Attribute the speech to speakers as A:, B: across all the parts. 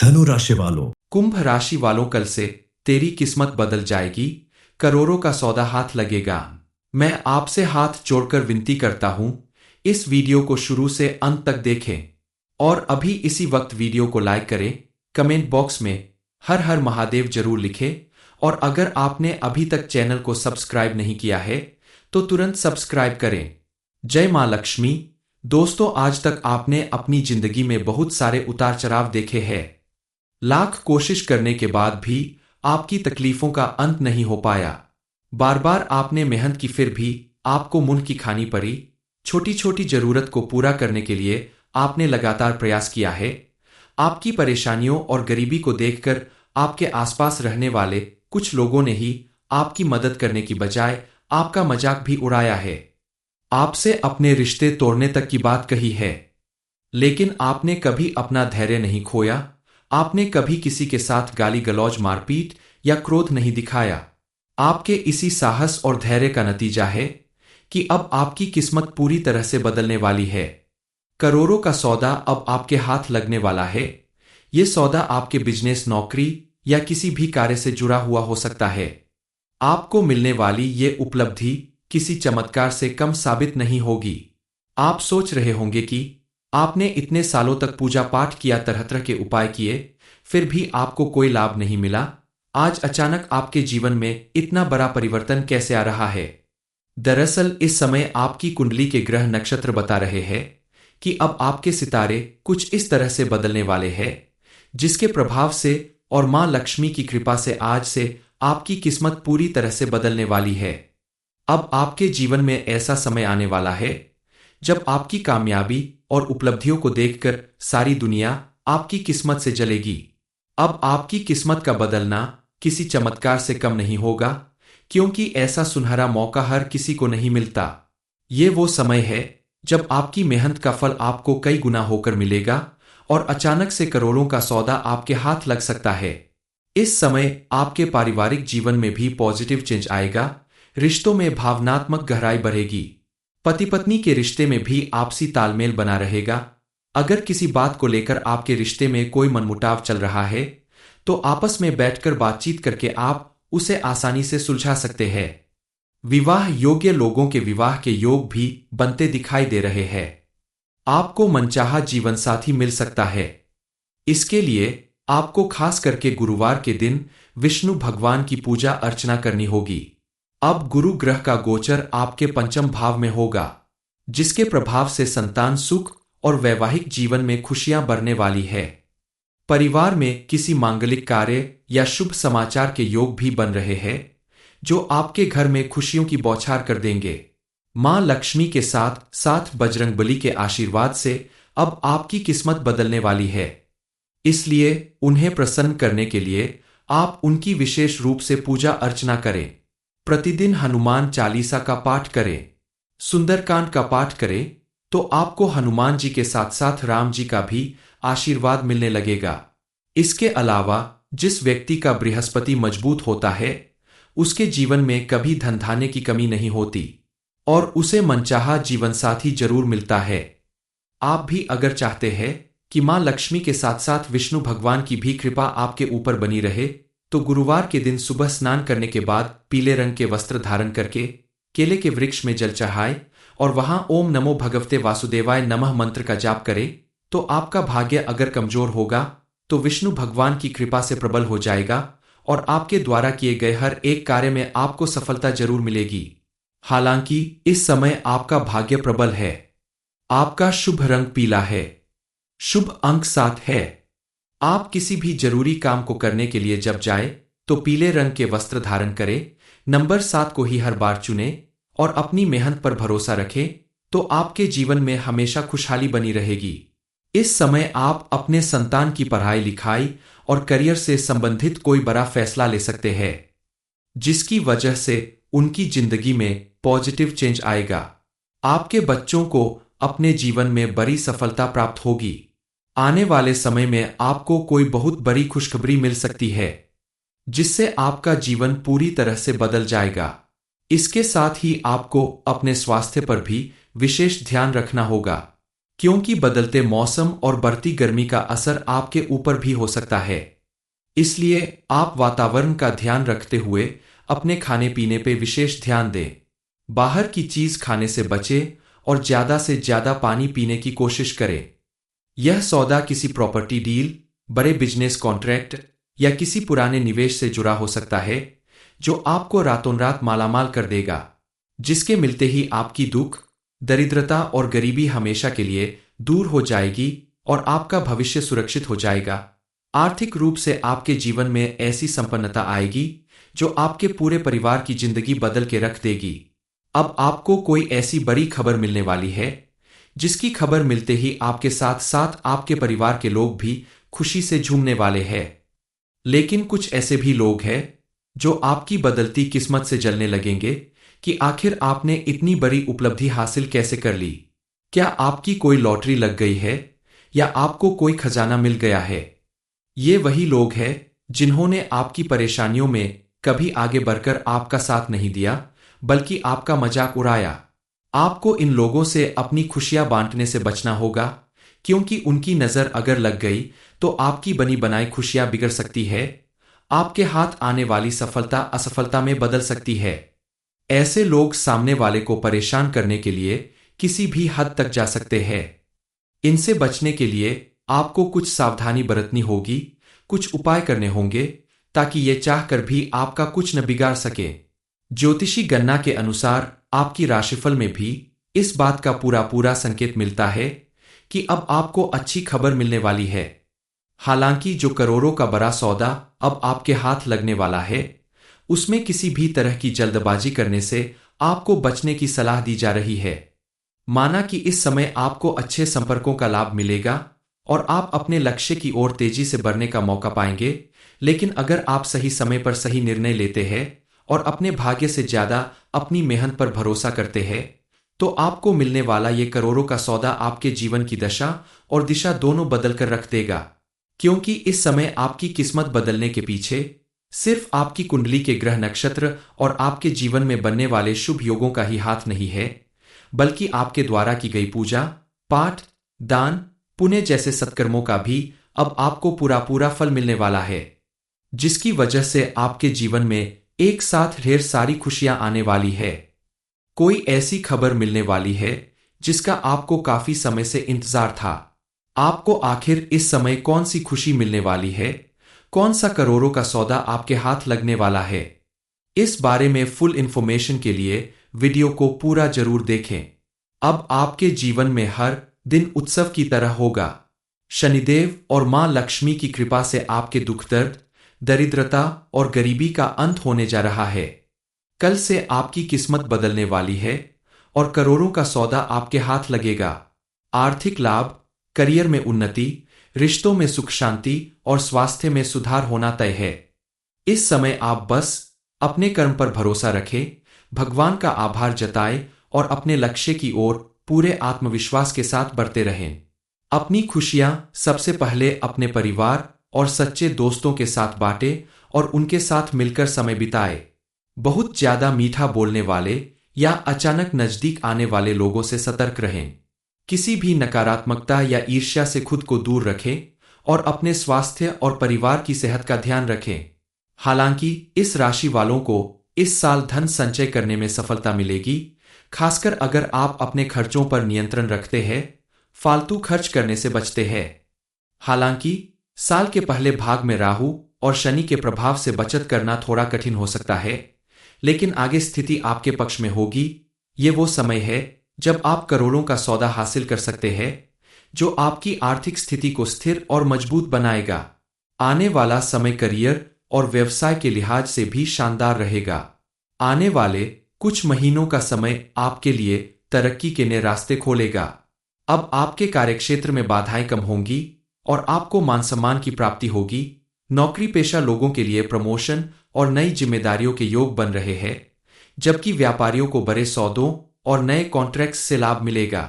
A: धनु राशि वालों।
B: कुंभ राशि वालों, कल से तेरी किस्मत बदल जाएगी। करोड़ों का सौदा हाथ लगेगा। मैं आपसे हाथ जोड़कर विनती करता हूं, इस वीडियो को शुरू से अंत तक देखें और अभी इसी वक्त वीडियो को लाइक करें। कमेंट बॉक्स में हर हर महादेव जरूर लिखें और अगर आपने अभी तक चैनल को सब्सक्राइब नहीं किया है तो तुरंत सब्सक्राइब करें। जय मां लक्ष्मी। दोस्तों, आज तक आपने अपनी जिंदगी में बहुत सारे उतार चढ़ाव देखे हैं। लाख कोशिश करने के बाद भी आपकी तकलीफों का अंत नहीं हो पाया। बार बार आपने मेहनत की, फिर भी आपको मुंह की खानी पड़ी। छोटी छोटी जरूरत को पूरा करने के लिए आपने लगातार प्रयास किया है। आपकी परेशानियों और गरीबी को देखकर आपके आसपास रहने वाले कुछ लोगों ने ही आपकी मदद करने की बजाय आपका मजाक भी उड़ाया है। आपसे अपने रिश्ते तोड़ने तक की बात कही है, लेकिन आपने कभी अपना धैर्य नहीं खोया। आपने कभी किसी के साथ गाली गलौज, मारपीट या क्रोध नहीं दिखाया। आपके इसी साहस और धैर्य का नतीजा है कि अब आपकी किस्मत पूरी तरह से बदलने वाली है। करोड़ों का सौदा अब आपके हाथ लगने वाला है। ये सौदा आपके बिजनेस, नौकरी या किसी भी कार्य से जुड़ा हुआ हो सकता है। आपको मिलने वाली ये उपलब्धि किसी चमत्कार से कम साबित नहीं होगी। आप सोच रहे होंगे कि आपने इतने सालों तक पूजा पाठ किया, तरह तरह के उपाय किए, फिर भी आपको कोई लाभ नहीं मिला। आज अचानक आपके जीवन में इतना बड़ा परिवर्तन कैसे आ रहा है? दरअसल इस समय आपकी कुंडली के ग्रह नक्षत्र बता रहे हैं कि अब आपके सितारे कुछ इस तरह से बदलने वाले हैं, जिसके प्रभाव से और मां लक्ष्मी की कृपा से आज से आपकी किस्मत पूरी तरह से बदलने वाली है। अब आपके जीवन में ऐसा समय आने वाला है जब आपकी कामयाबी और उपलब्धियों को देखकर सारी दुनिया आपकी किस्मत से जलेगी। अब आपकी किस्मत का बदलना किसी चमत्कार से कम नहीं होगा, क्योंकि ऐसा सुनहरा मौका हर किसी को नहीं मिलता। ये वो समय है जब आपकी मेहनत का फल आपको कई गुना होकर मिलेगा और अचानक से करोड़ों का सौदा आपके हाथ लग सकता है। इस समय आपके पारिवारिक जीवन में भी पॉजिटिव चेंज आएगा। रिश्तों में भावनात्मक गहराई बढ़ेगी। पति पत्नी के रिश्ते में भी आपसी तालमेल बना रहेगा। अगर किसी बात को लेकर आपके रिश्ते में कोई मनमुटाव चल रहा है तो आपस में बैठकर बातचीत करके आप उसे आसानी से सुलझा सकते हैं। विवाह योग्य लोगों के विवाह के योग भी बनते दिखाई दे रहे हैं। आपको मनचाहा जीवन साथी मिल सकता है। इसके लिए आपको खास करके गुरुवार के दिन विष्णु भगवान की पूजा अर्चना करनी होगी। अब गुरु ग्रह का गोचर आपके पंचम भाव में होगा, जिसके प्रभाव से संतान सुख और वैवाहिक जीवन में खुशियां बढ़ने वाली है। परिवार में किसी मांगलिक कार्य या शुभ समाचार के योग भी बन रहे हैं, जो आपके घर में खुशियों की बौछार कर देंगे। मां लक्ष्मी के साथ साथ बजरंगबली के आशीर्वाद से अब आपकी किस्मत बदलने वाली है। इसलिए उन्हें प्रसन्न करने के लिए आप उनकी विशेष रूप से पूजा अर्चना करें। प्रतिदिन हनुमान चालीसा का पाठ करें, सुंदरकांड का पाठ करें, तो आपको हनुमान जी के साथ साथ राम जी का भी आशीर्वाद मिलने लगेगा। इसके अलावा जिस व्यक्ति का बृहस्पति मजबूत होता है, उसके जीवन में कभी धन धान्य की कमी नहीं होती और उसे मनचाहा जीवनसाथी जरूर मिलता है। आप भी अगर चाहते हैं कि मां लक्ष्मी के साथ साथ विष्णु भगवान की भी कृपा आपके ऊपर बनी रहे, तो गुरुवार के दिन सुबह स्नान करने के बाद पीले रंग के वस्त्र धारण करके केले के वृक्ष में जल चढ़ाए और वहां ओम नमो भगवते वासुदेवाय नमः मंत्र का जाप करें। तो आपका भाग्य अगर कमजोर होगा तो विष्णु भगवान की कृपा से प्रबल हो जाएगा और आपके द्वारा किए गए हर एक कार्य में आपको सफलता जरूर मिलेगी। हालांकि इस समय आपका भाग्य प्रबल है। आपका शुभ रंग पीला है। शुभ अंक 7 है। आप किसी भी जरूरी काम को करने के लिए जब जाए तो पीले रंग के वस्त्र धारण करें, नंबर 7 को ही हर बार चुने और अपनी मेहनत पर भरोसा रखें, तो आपके जीवन में हमेशा खुशहाली बनी रहेगी। इस समय आप अपने संतान की पढ़ाई लिखाई और करियर से संबंधित कोई बड़ा फैसला ले सकते हैं, जिसकी वजह से उनकी जिंदगी में पॉजिटिव चेंज आएगा। आपके बच्चों को अपने जीवन में बड़ी सफलता प्राप्त होगी। आने वाले समय में आपको कोई बहुत बड़ी खुशखबरी मिल सकती है, जिससे आपका जीवन पूरी तरह से बदल जाएगा। इसके साथ ही आपको अपने स्वास्थ्य पर भी विशेष ध्यान रखना होगा, क्योंकि बदलते मौसम और बढ़ती गर्मी का असर आपके ऊपर भी हो सकता है। इसलिए आप वातावरण का ध्यान रखते हुए अपने खाने पीने पे विशेष ध्यान दें। बाहर की चीज खाने से बचें और ज्यादा से ज्यादा पानी पीने की कोशिश करें। यह सौदा किसी प्रॉपर्टी डील, बड़े बिजनेस कॉन्ट्रैक्ट या किसी पुराने निवेश से जुड़ा हो सकता है जो आपको रातों रात मालामाल कर देगा, जिसके मिलते ही आपकी दुख, दरिद्रता और गरीबी हमेशा के लिए दूर हो जाएगी और आपका भविष्य सुरक्षित हो जाएगा। आर्थिक रूप से आपके जीवन में ऐसी संपन्नता आएगी जो आपके पूरे परिवार की जिंदगी बदल के रख देगी। अब आपको कोई ऐसी बड़ी खबर मिलने वाली है जिसकी खबर मिलते ही आपके साथ साथ आपके परिवार के लोग भी खुशी से झूमने वाले हैं। लेकिन कुछ ऐसे भी लोग हैं जो आपकी बदलती किस्मत से जलने लगेंगे कि आखिर आपने इतनी बड़ी उपलब्धि हासिल कैसे कर ली। क्या आपकी कोई लॉटरी लग गई है या आपको कोई खजाना मिल गया है? ये वही लोग हैं जिन्होंने आपकी परेशानियों में कभी आगे बढ़कर आपका साथ नहीं दिया, बल्कि आपका मजाक उड़ाया। आपको इन लोगों से अपनी खुशियां बांटने से बचना होगा, क्योंकि उनकी नजर अगर लग गई तो आपकी बनी बनाई खुशियां बिगड़ सकती है। आपके हाथ आने वाली सफलता असफलता में बदल सकती है। ऐसे लोग सामने वाले को परेशान करने के लिए किसी भी हद तक जा सकते हैं। इनसे बचने के लिए आपको कुछ सावधानी बरतनी होगी, कुछ उपाय करने होंगे ताकि ये चाहकर भी आपका कुछ न बिगाड़ सके। ज्योतिषी गणना के अनुसार आपकी राशिफल में भी इस बात का पूरा संकेत मिलता है कि अब आपको अच्छी खबर मिलने वाली है। हालांकि जो करोड़ों का बड़ा सौदा अब आपके हाथ लगने वाला है, उसमें किसी भी तरह की जल्दबाजी करने से आपको बचने की सलाह दी जा रही है। माना कि इस समय आपको अच्छे संपर्कों का लाभ मिलेगा और आप अपने लक्ष्य की ओर तेजी से बढ़ने का मौका पाएंगे, लेकिन अगर आप सही समय पर सही निर्णय लेते हैं और अपने भाग्य से ज्यादा अपनी मेहनत पर भरोसा करते हैं, तो आपको मिलने वाला ये करोड़ों का सौदा आपके जीवन की दशा और दिशा दोनों बदल कर रख देगा। क्योंकि इस समय आपकी किस्मत बदलने के पीछे सिर्फ आपकी कुंडली के ग्रह नक्षत्र और आपके जीवन में बनने वाले शुभ योगों का ही हाथ नहीं है, बल्कि आपके द्वारा की गई पूजा, पाठ, दान, पुण्य जैसे सत्कर्मों का भी अब आपको पूरा फल मिलने वाला है, जिसकी वजह से आपके जीवन में एक साथ ढेर सारी खुशियां आने वाली है। कोई ऐसी खबर मिलने वाली है जिसका आपको काफी समय से इंतजार था। आपको आखिर इस समय कौन सी खुशी मिलने वाली है, कौन सा करोड़ों का सौदा आपके हाथ लगने वाला है? इस बारे में फुल इंफॉर्मेशन के लिए वीडियो को पूरा जरूर देखें। अब आपके जीवन में हर दिन उत्सव की तरह होगा। शनिदेव और मां लक्ष्मी की कृपा से आपके दुख, दर्द, दरिद्रता और गरीबी का अंत होने जा रहा है। कल से आपकी किस्मत बदलने वाली है और करोड़ों का सौदा आपके हाथ लगेगा। आर्थिक लाभ, करियर में उन्नति, रिश्तों में सुख शांति और स्वास्थ्य में सुधार होना तय है। इस समय आप बस अपने कर्म पर भरोसा रखें, भगवान का आभार जताएं और अपने लक्ष्य की ओर पूरे आत्मविश्वास के साथ बढ़ते रहें। अपनी खुशियां सबसे पहले अपने परिवार और सच्चे दोस्तों के साथ बांटें और उनके साथ मिलकर समय बिताएं। बहुत ज्यादा मीठा बोलने वाले या अचानक नजदीक आने वाले लोगों से सतर्क रहें। किसी भी नकारात्मकता या ईर्ष्या से खुद को दूर रखें और अपने स्वास्थ्य और परिवार की सेहत का ध्यान रखें। हालांकि इस राशि वालों को इस साल धन संचय करने में सफलता मिलेगी, खासकर अगर आप अपने खर्चों पर नियंत्रण रखते हैं, फालतू खर्च करने से बचते हैं। हालांकि साल के पहले भाग में राहु और शनि के प्रभाव से बचत करना थोड़ा कठिन हो सकता है, लेकिन आगे स्थिति आपके पक्ष में होगी। ये वो समय है जब आप करोड़ों का सौदा हासिल कर सकते हैं, जो आपकी आर्थिक स्थिति को स्थिर और मजबूत बनाएगा। आने वाला समय करियर और व्यवसाय के लिहाज से भी शानदार रहेगा। आने वाले कुछ महीनों का समय आपके लिए तरक्की के नए रास्ते खोलेगा। अब आपके कार्यक्षेत्र में बाधाएं कम होंगी और आपको मान सम्मान की प्राप्ति होगी। नौकरी पेशा लोगों के लिए प्रमोशन और नई जिम्मेदारियों के योग बन रहे हैं, जबकि व्यापारियों को बड़े सौदों और नए कॉन्ट्रैक्ट्स से लाभ मिलेगा।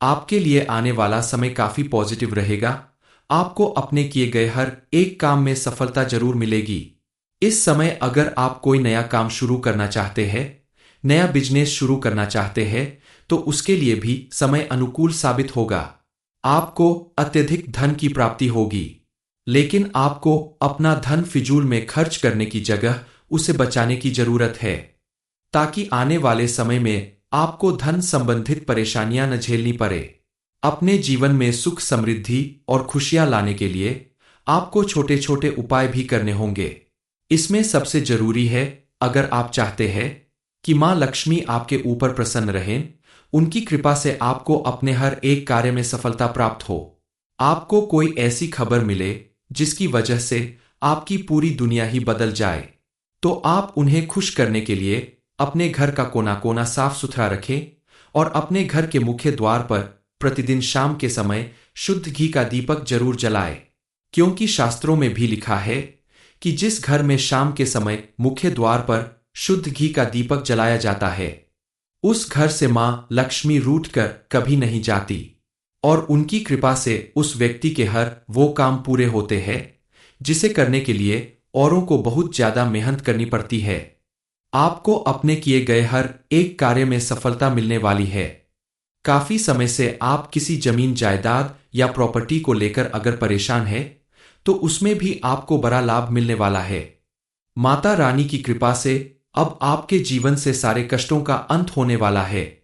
B: आपके लिए आने वाला समय काफी पॉजिटिव रहेगा। आपको अपने किए गए हर एक काम में सफलता जरूर मिलेगी। इस समय अगर आप कोई नया काम शुरू करना चाहते हैं, नया बिजनेस शुरू करना चाहते हैं, तो उसके लिए भी समय अनुकूल साबित होगा। आपको अत्यधिक धन की प्राप्ति होगी, लेकिन आपको अपना धन फिजूल में खर्च करने की जगह उसे बचाने की जरूरत है, ताकि आने वाले समय में आपको धन संबंधित परेशानियां न झेलनी पड़े। अपने जीवन में सुख समृद्धि और खुशियां लाने के लिए आपको छोटे छोटे उपाय भी करने होंगे। इसमें सबसे जरूरी है, अगर आप चाहते हैं कि मां लक्ष्मी आपके ऊपर प्रसन्न रहें, उनकी कृपा से आपको अपने हर एक कार्य में सफलता प्राप्त हो, आपको कोई ऐसी खबर मिले जिसकी वजह से आपकी पूरी दुनिया ही बदल जाए, तो आप उन्हें खुश करने के लिए अपने घर का कोना कोना साफ सुथरा रखें और अपने घर के मुख्य द्वार पर प्रतिदिन शाम के समय शुद्ध घी का दीपक जरूर जलाए, क्योंकि शास्त्रों में भी लिखा है कि जिस घर में शाम के समय मुख्य द्वार पर शुद्ध घी का दीपक जलाया जाता है, उस घर से मां लक्ष्मी रूठ कर कभी नहीं जाती और उनकी कृपा से उस व्यक्ति के हर वो काम पूरे होते हैं जिसे करने के लिए औरों को बहुत ज्यादा मेहनत करनी पड़ती है। आपको अपने किए गए हर एक कार्य में सफलता मिलने वाली है। काफी समय से आप किसी जमीन जायदाद या प्रॉपर्टी को लेकर अगर परेशान हैं, तो उसमें भी आपको बड़ा लाभ मिलने वाला है। माता रानी की कृपा से अब आपके जीवन से सारे कष्टों का अंत होने वाला है।